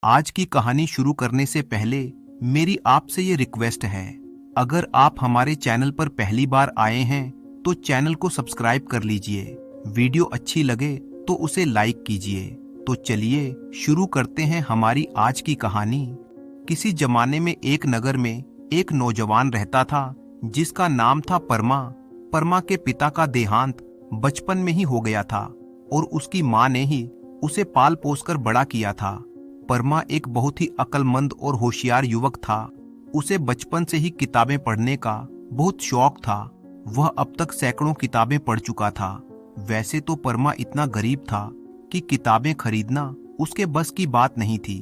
आज की कहानी शुरू करने से पहले मेरी आपसे ये रिक्वेस्ट है, अगर आप हमारे चैनल पर पहली बार आए हैं तो चैनल को सब्सक्राइब कर लीजिए। वीडियो अच्छी लगे तो उसे लाइक कीजिए। तो चलिए शुरू करते हैं हमारी आज की कहानी। किसी जमाने में एक नगर में एक नौजवान रहता था जिसका नाम था परमा। परमा के पिता का देहांत बचपन में ही हो गया था और उसकी माँ ने ही उसे पाल पोस कर बड़ा किया था। परमा एक बहुत ही अक्लमंद और होशियार युवक था। उसे बचपन से ही किताबें पढ़ने का बहुत शौक था। वह अब तक सैकड़ों किताबें पढ़ चुका था। वैसे तो परमा इतना गरीब था कि किताबें खरीदना उसके बस की बात नहीं थी,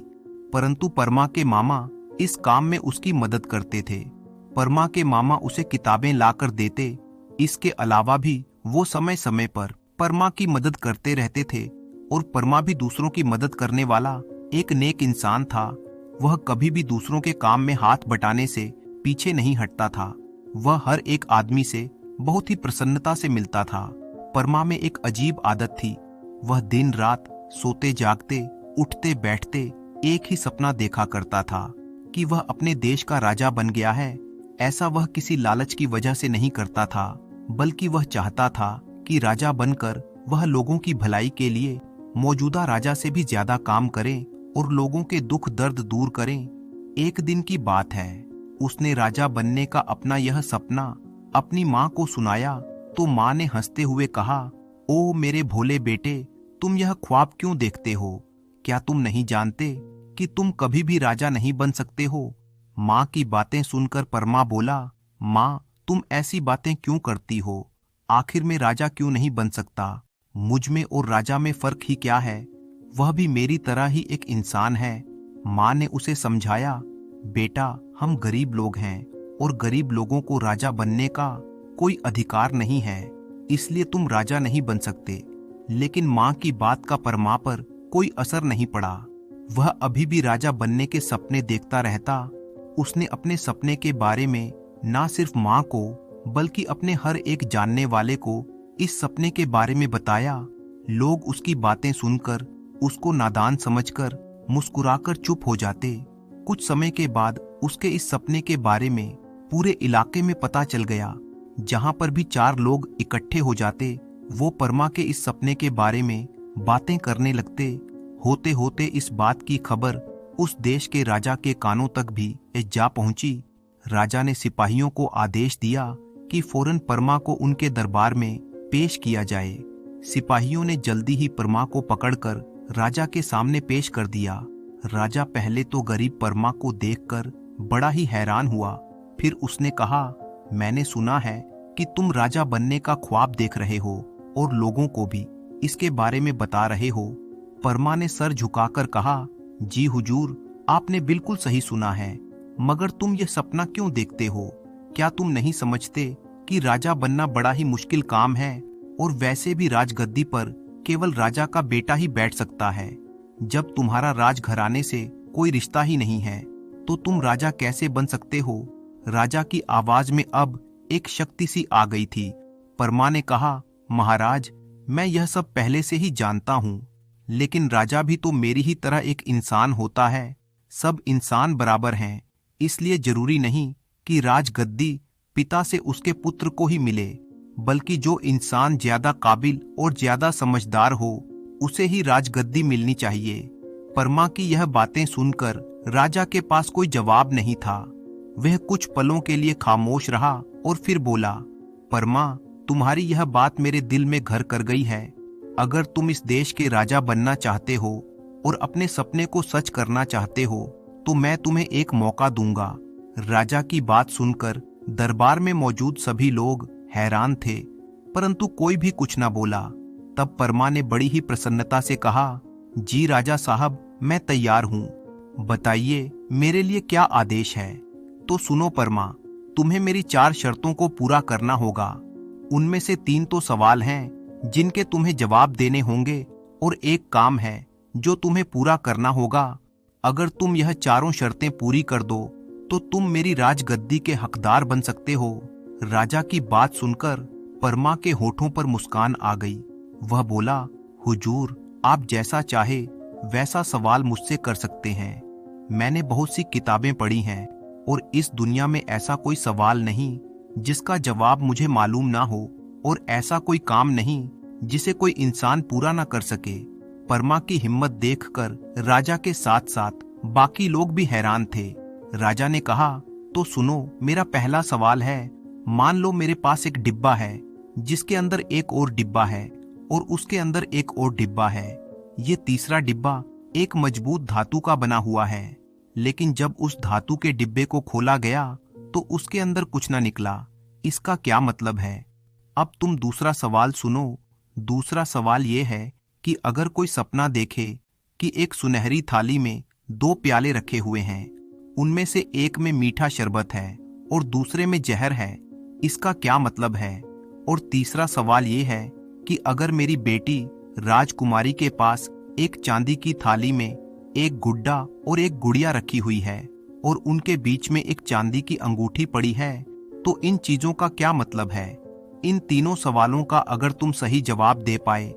परंतु परमा के मामा इस काम में उसकी मदद करते थे। परमा के मामा उसे किताबें लाकर देते। इसके अलावा भी वो समय समय पर परमा की मदद करते रहते थे और परमा भी दूसरों की मदद करने वाला एक नेक इंसान था। वह कभी भी दूसरों के काम में हाथ बटाने से पीछे नहीं हटता था। वह हर एक आदमी से बहुत ही प्रसन्नता से मिलता था। परमा में एक अजीब आदत थी। वह दिन रात सोते जागते उठते बैठते एक ही सपना देखा करता था कि वह अपने देश का राजा बन गया है। ऐसा वह किसी लालच की वजह से नहीं करता था, बल्कि वह चाहता था कि राजा बनकर वह लोगों की भलाई के लिए मौजूदा राजा से भी ज्यादा काम करे और लोगों के दुख दर्द दूर करें। एक दिन की बात है, उसने राजा बनने का अपना यह सपना अपनी माँ को सुनाया तो माँ ने हंसते हुए कहा, ओ मेरे भोले बेटे, तुम यह ख्वाब क्यों देखते हो? क्या तुम नहीं जानते कि तुम कभी भी राजा नहीं बन सकते हो? माँ की बातें सुनकर परमा बोला, माँ तुम ऐसी बातें क्यों करती हो? आखिर में राजा क्यों नहीं बन सकता? मुझ में और राजा में फर्क ही क्या है? वह भी मेरी तरह ही एक इंसान है। माँ ने उसे समझाया, बेटा हम गरीब लोग हैं और गरीब लोगों को राजा बनने का कोई अधिकार नहीं है, इसलिए तुम राजा नहीं बन सकते। लेकिन माँ की बात का परमा पर कोई असर नहीं पड़ा। वह अभी भी राजा बनने के सपने देखता रहता। उसने अपने सपने के बारे में ना सिर्फ माँ को बल्कि अपने हर एक जानने वाले को इस सपने के बारे में बताया। लोग उसकी बातें सुनकर उसको नादान समझकर मुस्कुराकर चुप हो जाते। कुछ समय के बाद उसके इस सपने के बारे में पूरे इलाके में पता चल गया। जहां पर भी चार लोग इकट्ठे हो जाते, वो परमा के इस सपने के बारे में बातें करने लगते। होते होते इस बात की खबर उस देश के राजा के कानों तक भी जा पहुंची। राजा ने सिपाहियों को आदेश दिया कि फौरन परमा को उनके दरबार में पेश किया जाए। सिपाहियों ने जल्दी ही परमा को पकड़कर राजा के सामने पेश कर दिया। राजा पहले तो गरीब परमा को देखकर बड़ा ही हैरान हुआ। फिर उसने कहा, मैंने सुना है कि तुम राजा बनने का ख्वाब देख रहे हो और लोगों को भी इसके बारे में बता रहे हो। परमा ने सर झुकाकर कहा, जी हुजूर, आपने बिल्कुल सही सुना है, मगर तुम ये सपना क्यों देखते हो? क्या तुम नहीं समझते कि राजा बनना बड़ा ही मुश्किल काम है और वैसे भी राजगद्दी पर केवल राजा का बेटा ही बैठ सकता है। जब तुम्हारा राजघराने से कोई रिश्ता ही नहीं है तो तुम राजा कैसे बन सकते हो? राजा की आवाज में अब एक शक्ति सी आ गई थी। परमा ने कहा, महाराज मैं यह सब पहले से ही जानता हूँ, लेकिन राजा भी तो मेरी ही तरह एक इंसान होता है। सब इंसान बराबर हैं, इसलिए जरूरी नहीं कि राजगद्दी पिता से उसके पुत्र को ही मिले, बल्कि जो इंसान ज्यादा काबिल और ज्यादा समझदार हो उसे ही राजगद्दी मिलनी चाहिए। परमा की यह बातें सुनकर राजा के पास कोई जवाब नहीं था। वह कुछ पलों के लिए खामोश रहा और फिर बोला, परमा तुम्हारी यह बात मेरे दिल में घर कर गई है। अगर तुम इस देश के राजा बनना चाहते हो और अपने सपने को सच करना चाहते हो तो मैं तुम्हें एक मौका दूंगा। राजा की बात सुनकर दरबार में मौजूद सभी लोग हैरान थे, परंतु कोई भी कुछ न बोला। तब परमा ने बड़ी ही प्रसन्नता से कहा, जी राजा साहब, मैं तैयार हूँ, बताइए मेरे लिए क्या आदेश है? तो सुनो परमा, तुम्हें मेरी 4 शर्तों को पूरा करना होगा। उनमें से 3 तो सवाल हैं जिनके तुम्हें जवाब देने होंगे और एक काम है जो तुम्हें पूरा करना होगा। अगर तुम यह चारों शर्तें पूरी कर दो तो तुम मेरी राजगद्दी के हकदार बन सकते हो। राजा की बात सुनकर परमा के होठों पर मुस्कान आ गई। वह बोला, हुजूर आप जैसा चाहे वैसा सवाल मुझसे कर सकते हैं। मैंने बहुत सी किताबें पढ़ी हैं और इस दुनिया में ऐसा कोई सवाल नहीं जिसका जवाब मुझे मालूम ना हो, और ऐसा कोई काम नहीं जिसे कोई इंसान पूरा ना कर सके। परमा की हिम्मत देखकर राजा के साथ साथ बाकी लोग भी हैरान थे। राजा ने कहा, तो सुनो, मेरा पहला सवाल है। मान लो मेरे पास एक डिब्बा है जिसके अंदर एक और डिब्बा है और उसके अंदर एक और डिब्बा है। ये तीसरा डिब्बा एक मजबूत धातु का बना हुआ है, लेकिन जब उस धातु के डिब्बे को खोला गया तो उसके अंदर कुछ ना निकला। इसका क्या मतलब है? अब तुम दूसरा सवाल सुनो। दूसरा सवाल ये है कि अगर कोई सपना देखे कि एक सुनहरी थाली में 2 प्याले रखे हुए हैं, उनमें से एक में मीठा शरबत है और दूसरे में जहर है, इसका क्या मतलब है? और तीसरा सवाल ये है कि अगर मेरी बेटी राजकुमारी के पास एक चांदी की थाली में एक गुड्डा और एक गुड़िया रखी हुई है और उनके बीच में एक चांदी की अंगूठी पड़ी है, तो इन चीजों का क्या मतलब है? इन तीनों सवालों का अगर तुम सही जवाब दे पाए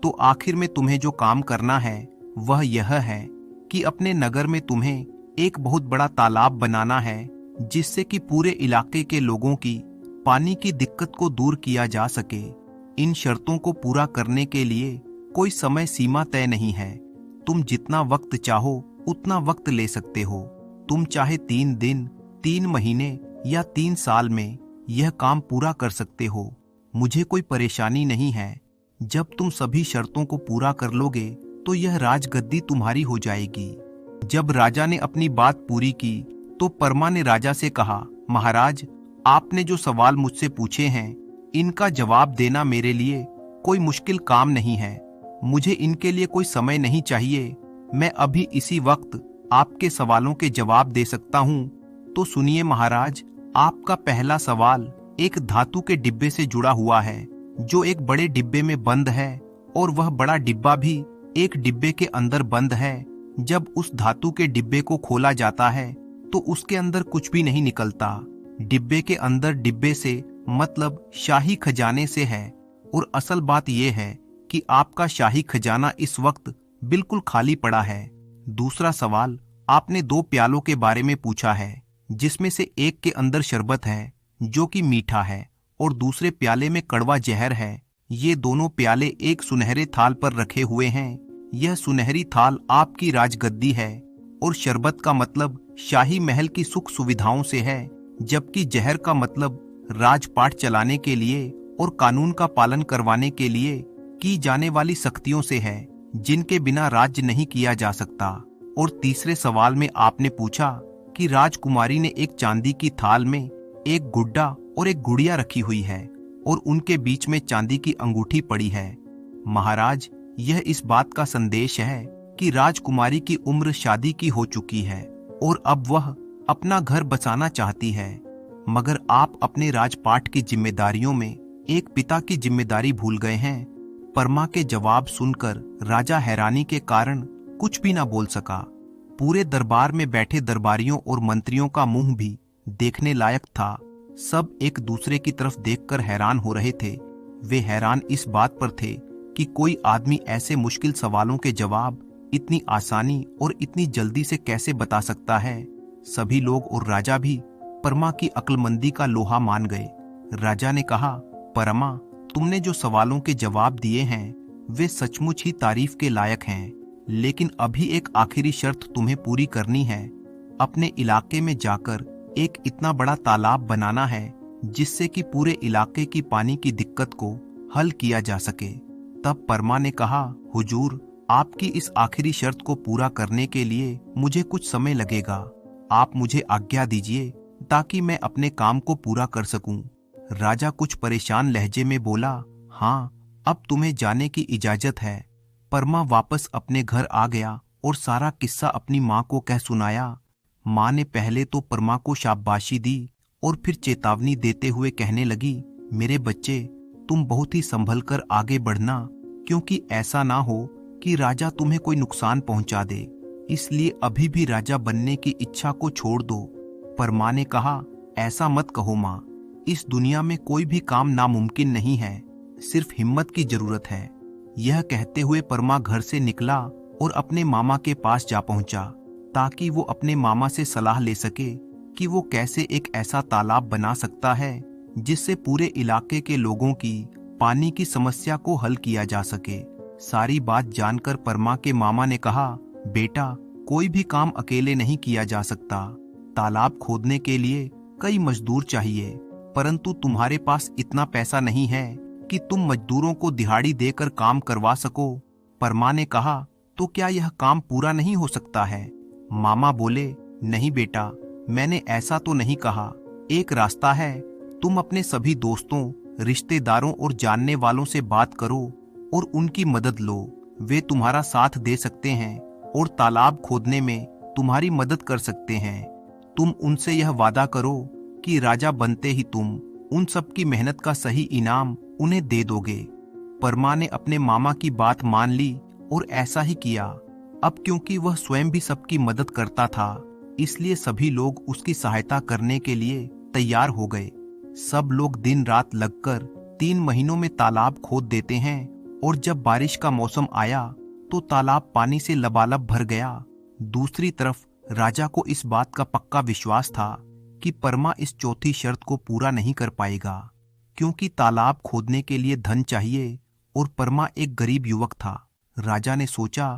तो आखिर में तुम्हें जो काम करना है वह यह है कि अपने नगर में तुम्हें एक बहुत बड़ा तालाब बनाना है, जिससे कि पूरे इलाके के लोगों की पानी की दिक्कत को दूर किया जा सके। इन शर्तों को पूरा करने के लिए कोई समय सीमा तय नहीं है। तुम जितना वक्त चाहो उतना वक्त ले सकते हो। तुम चाहे 3 दिन, 3 महीने या 3 साल में यह काम पूरा कर सकते हो। मुझे कोई परेशानी नहीं है। जब तुम सभी शर्तों को पूरा कर लोगे तो यह राजगद्दी तुम्हारी हो जाएगी। जब राजा ने अपनी बात पूरी की तो परमा ने राजा से कहा, महाराज, आपने जो सवाल मुझसे पूछे हैं इनका जवाब देना मेरे लिए कोई मुश्किल काम नहीं है। मुझे इनके लिए कोई समय नहीं चाहिए। मैं अभी इसी वक्त आपके सवालों के जवाब दे सकता हूँ। तो सुनिए महाराज, आपका पहला सवाल एक धातु के डिब्बे से जुड़ा हुआ है जो एक बड़े डिब्बे में बंद है, और वह बड़ा डिब्बा भी एक डिब्बे के अंदर बंद है। जब उस धातु के डिब्बे को खोला जाता है तो उसके अंदर कुछ भी नहीं निकलता। डिब्बे के अंदर डिब्बे से मतलब शाही खजाने से है, और असल बात यह है कि आपका शाही खजाना इस वक्त बिल्कुल खाली पड़ा है। दूसरा सवाल, आपने 2 प्यालों के बारे में पूछा है, जिसमें से एक के अंदर शरबत है जो कि मीठा है और दूसरे प्याले में कड़वा जहर है। ये दोनों प्याले एक सुनहरे थाल पर रखे हुए हैं। यह सुनहरी थाल आपकी राजगद्दी है, और शरबत का मतलब शाही महल की सुख सुविधाओं से है, जबकि जहर का मतलब राजपाट चलाने के लिए और कानून का पालन करवाने के लिए की जाने वाली सख्तियों से है, जिनके बिना राज्य नहीं किया जा सकता। और तीसरे सवाल में आपने पूछा कि राजकुमारी ने एक चांदी की थाल में एक गुड्डा और एक गुड़िया रखी हुई है और उनके बीच में चांदी की अंगूठी पड़ी है। महाराज, यह इस बात का संदेश है कि राजकुमारी की उम्र शादी की हो चुकी है और अब वह अपना घर बसाना चाहती है, मगर आप अपने राजपाट की जिम्मेदारियों में एक पिता की जिम्मेदारी भूल गए हैं। परमा के जवाब सुनकर राजा हैरानी के कारण कुछ भी ना बोल सका। पूरे दरबार में बैठे दरबारियों और मंत्रियों का मुंह भी देखने लायक था। सब एक दूसरे की तरफ देखकर हैरान हो रहे थे। वे हैरान इस बात पर थे कि कोई आदमी ऐसे मुश्किल सवालों के जवाब इतनी आसानी और इतनी जल्दी से कैसे बता सकता है। सभी लोग और राजा भी परमा की अक्लमंदी का लोहा मान गए। राजा ने कहा, परमा, तुमने जो सवालों के जवाब दिए हैं वे सचमुच ही तारीफ के लायक हैं, लेकिन अभी एक आखिरी शर्त तुम्हें पूरी करनी है। अपने इलाके में जाकर एक इतना बड़ा तालाब बनाना है जिससे कि पूरे इलाके की पानी की दिक्कत को हल किया जा सके। तब परमा ने कहा, हुजूर, आपकी इस आखिरी शर्त को पूरा करने के लिए मुझे कुछ समय लगेगा। आप मुझे आज्ञा दीजिए ताकि मैं अपने काम को पूरा कर सकूं। राजा कुछ परेशान लहजे में बोला, हाँ, अब तुम्हें जाने की इजाजत है। परमा वापस अपने घर आ गया और सारा किस्सा अपनी माँ को कह सुनाया। माँ ने पहले तो परमा को शाबाशी दी और फिर चेतावनी देते हुए कहने लगी, मेरे बच्चे, तुम बहुत ही संभल कर आगे बढ़ना, क्योंकि ऐसा ना हो कि राजा तुम्हें कोई नुकसान पहुंचा दे। इसलिए अभी भी राजा बनने की इच्छा को छोड़ दो। परमा ने कहा, ऐसा मत कहो माँ, इस दुनिया में कोई भी काम नामुमकिन नहीं है, सिर्फ हिम्मत की जरूरत है। यह कहते हुए परमा घर से निकला और अपने मामा के पास जा पहुंचा ताकि वो अपने मामा से सलाह ले सके कि वो कैसे एक ऐसा तालाब बना सकता है जिससे पूरे इलाके के लोगों की पानी की समस्या को हल किया जा सके। सारी बात जानकर परमा के मामा ने कहा, बेटा, कोई भी काम अकेले नहीं किया जा सकता। तालाब खोदने के लिए कई मजदूर चाहिए, परंतु तुम्हारे पास इतना पैसा नहीं है कि तुम मजदूरों को दिहाड़ी देकर काम करवा सको। परमा ने कहा, तो क्या यह काम पूरा नहीं हो सकता है? मामा बोले, नहीं बेटा, मैंने ऐसा तो नहीं कहा। एक रास्ता है, तुम अपने सभी दोस्तों, रिश्तेदारों और जानने वालों से बात करो और उनकी मदद लो। वे तुम्हारा साथ दे सकते हैं और तालाब खोदने में तुम्हारी मदद कर सकते हैं। तुम उनसे यह वादा करो कि राजा बनते ही तुम उन सब की मेहनत का सही इनाम उन्हें दे दोगे। परमा ने अपने मामा की बात मान ली और ऐसा ही किया। अब क्योंकि वह स्वयं भी सबकी मदद करता था, इसलिए सभी लोग उसकी सहायता करने के लिए तैयार हो गए। सब लोग दिन रात लगकर 3 महीनों में तालाब खोद देते हैं और जब बारिश का मौसम आया तो तालाब पानी से लबालब भर गया। दूसरी तरफ राजा को इस बात का पक्का विश्वास था कि परमा इस चौथी शर्त को पूरा नहीं कर पाएगा, क्योंकि तालाब खोदने के लिए धन चाहिए और परमा एक गरीब युवक था। राजा ने सोचा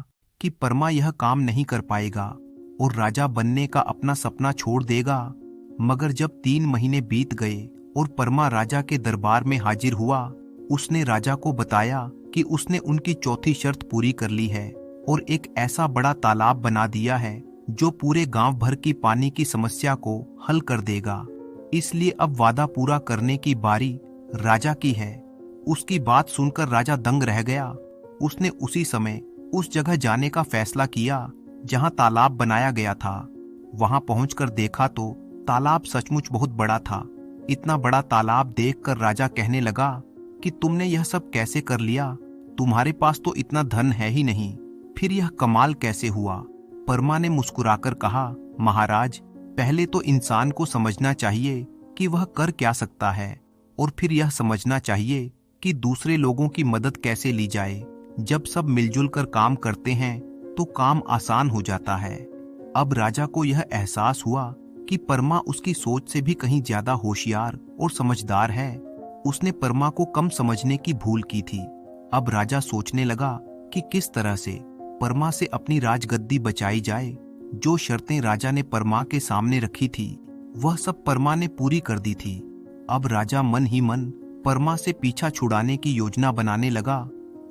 कि परमा यह काम नहीं कर पाएगा और राजा बनने का अपना सपना छोड़ देगा। मगर जब 3 महीने बीत गए और परमा राजा के दरबार में हाजिर हुआ, उसने राजा को बताया कि उसने उनकी चौथी शर्त पूरी कर ली है और एक ऐसा बड़ा तालाब बना दिया है जो पूरे गांव भर की पानी की समस्या को हल कर देगा। इसलिए अब वादा पूरा करने की बारी राजा की है। उसकी बात सुनकर राजा दंग रह गया। उसने उसी समय उस जगह जाने का फैसला किया जहां तालाब बनाया गया था। वहां पहुंचकर देखा तो तालाब सचमुच बहुत बड़ा था। इतना बड़ा तालाब देखकर राजा कहने लगा कि तुमने यह सब कैसे कर लिया? तुम्हारे पास तो इतना धन है ही नहीं, फिर यह कमाल कैसे हुआ? परमा ने मुस्कुराकर कहा, महाराज, पहले तो इंसान को समझना चाहिए कि वह कर क्या सकता है और फिर यह समझना चाहिए कि दूसरे लोगों की मदद कैसे ली जाए। जब सब मिलजुल कर काम करते हैं तो काम आसान हो जाता है। अब राजा को यह एहसास हुआ कि परमा उसकी सोच से भी कहीं ज्यादा होशियार और समझदार है। उसने परमा को कम समझने की भूल की थी। अब राजा सोचने लगा कि किस तरह से परमा से अपनी राजगद्दी बचाई जाए। जो शर्तें राजा ने परमा के सामने रखी थी, वह सब परमा ने पूरी कर दी थी। अब राजा मन ही मन परमा से पीछा छुड़ाने की योजना बनाने लगा।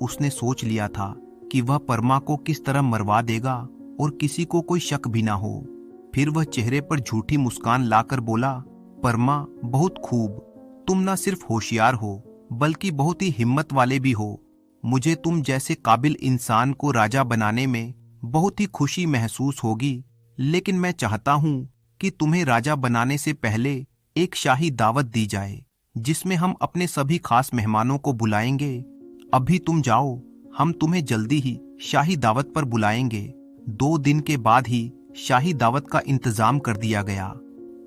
उसने सोच लिया था कि वह परमा को किस तरह मरवा देगा और किसी को कोई शक भी ना हो। फिर वह चेहरे पर झूठी मुस्कान लाकर बोला, परमा, बहुत खूब, तुम ना सिर्फ होशियार हो बल्कि बहुत ही हिम्मत वाले भी हो। मुझे तुम जैसे काबिल इंसान को राजा बनाने में बहुत ही खुशी महसूस होगी, लेकिन मैं चाहता हूं कि तुम्हें राजा बनाने से पहले एक शाही दावत दी जाए जिसमें हम अपने सभी खास मेहमानों को बुलाएंगे। अभी तुम जाओ, हम तुम्हें जल्दी ही शाही दावत पर बुलाएंगे। 2 दिन के बाद ही शाही दावत का इंतजाम कर दिया गया।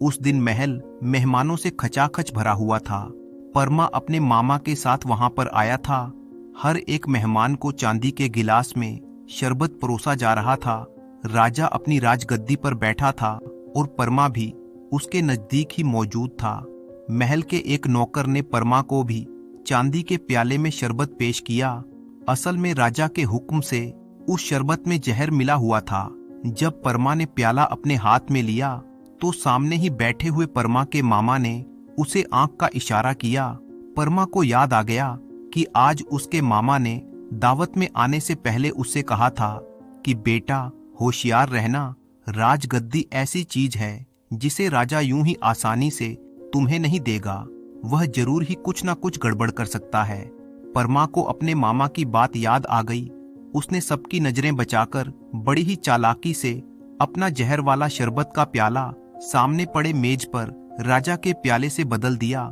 उस दिन महल मेहमानों से खचाखच भरा हुआ था। परमा अपने मामा के साथ वहां पर आया था। हर एक मेहमान को चांदी के गिलास में शरबत परोसा जा रहा था। राजा अपनी राजगद्दी पर बैठा था और परमा भी उसके नजदीक ही मौजूद था। महल के एक नौकर ने परमा को भी चांदी के प्याले में शरबत पेश किया। असल में राजा के हुक्म से उस शरबत में जहर मिला हुआ था। जब परमा ने प्याला अपने हाथ में लिया तो सामने ही बैठे हुए परमा के मामा ने उसे आंख का इशारा किया। परमा को याद आ गया कि आज उसके मामा ने दावत में आने से पहले उससे कहा था कि बेटा, होशियार रहना, राजगद्दी ऐसी चीज है जिसे राजा यूं ही आसानी से तुम्हें नहीं देगा। वह जरूर ही कुछ ना कुछ गड़बड़ कर सकता है। परमा को अपने मामा की बात याद आ गई। उसने सबकी नजरें बचाकर बड़ी ही चालाकी से अपना जहर वाला शरबत का प्याला सामने पड़े मेज पर राजा के प्याले से बदल दिया।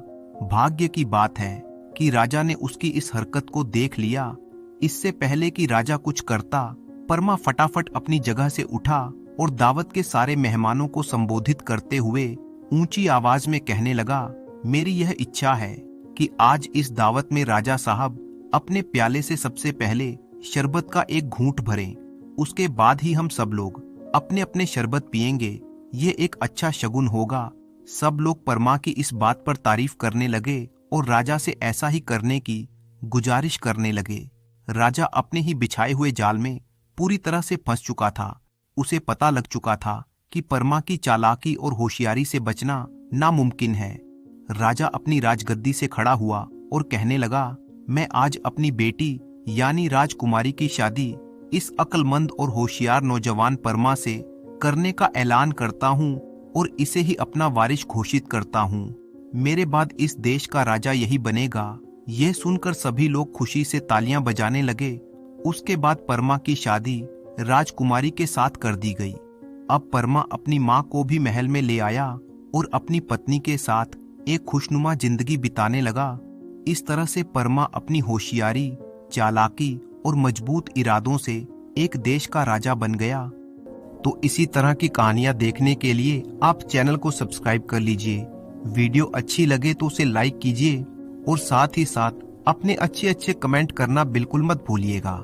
भाग्य की बात है कि राजा ने उसकी इस हरकत को देख लिया। इससे पहले कि राजा कुछ करता, परमा फटाफट अपनी जगह से उठा और दावत के सारे मेहमानों को संबोधित करते हुए ऊंची आवाज में कहने लगा, मेरी यह इच्छा है कि आज इस दावत में राजा साहब अपने प्याले से सबसे पहले शरबत का एक घूंट भरें उसके बाद ही हम सब लोग अपने अपने शरबत पिएंगे, ये एक अच्छा शगुन होगा। सब लोग परमा की इस बात पर तारीफ करने लगे और राजा से ऐसा ही करने की गुजारिश करने लगे। राजा अपने ही बिछाए हुए जाल में पूरी तरह से फंस चुका था। उसे पता लग चुका था कि परमा की चालाकी और होशियारी से बचना नामुमकिन है। राजा अपनी राजगद्दी से खड़ा हुआ और कहने लगा, मैं आज अपनी बेटी यानी राजकुमारी की शादी इस अक्लमंद और होशियार नौजवान परमा से करने का ऐलान करता हूँ और इसे ही अपना वारिस घोषित करता हूँ। मेरे बाद इस देश का राजा यही बनेगा। यह सुनकर सभी लोग खुशी से तालियां बजाने लगे। उसके बाद परमा की शादी राजकुमारी के साथ कर दी गई। अब परमा अपनी माँ को भी महल में ले आया और अपनी पत्नी के साथ एक खुशनुमा जिंदगी बिताने लगा। इस तरह से परमा अपनी होशियारी, चालाकी और मजबूत इरादों से एक देश का राजा बन गया। तो इसी तरह की कहानियां देखने के लिए आप चैनल को सब्सक्राइब कर लीजिए। वीडियो अच्छी लगे तो उसे लाइक कीजिए और साथ ही साथ अपने अच्छे अच्छे कमेंट करना बिल्कुल मत भूलिएगा।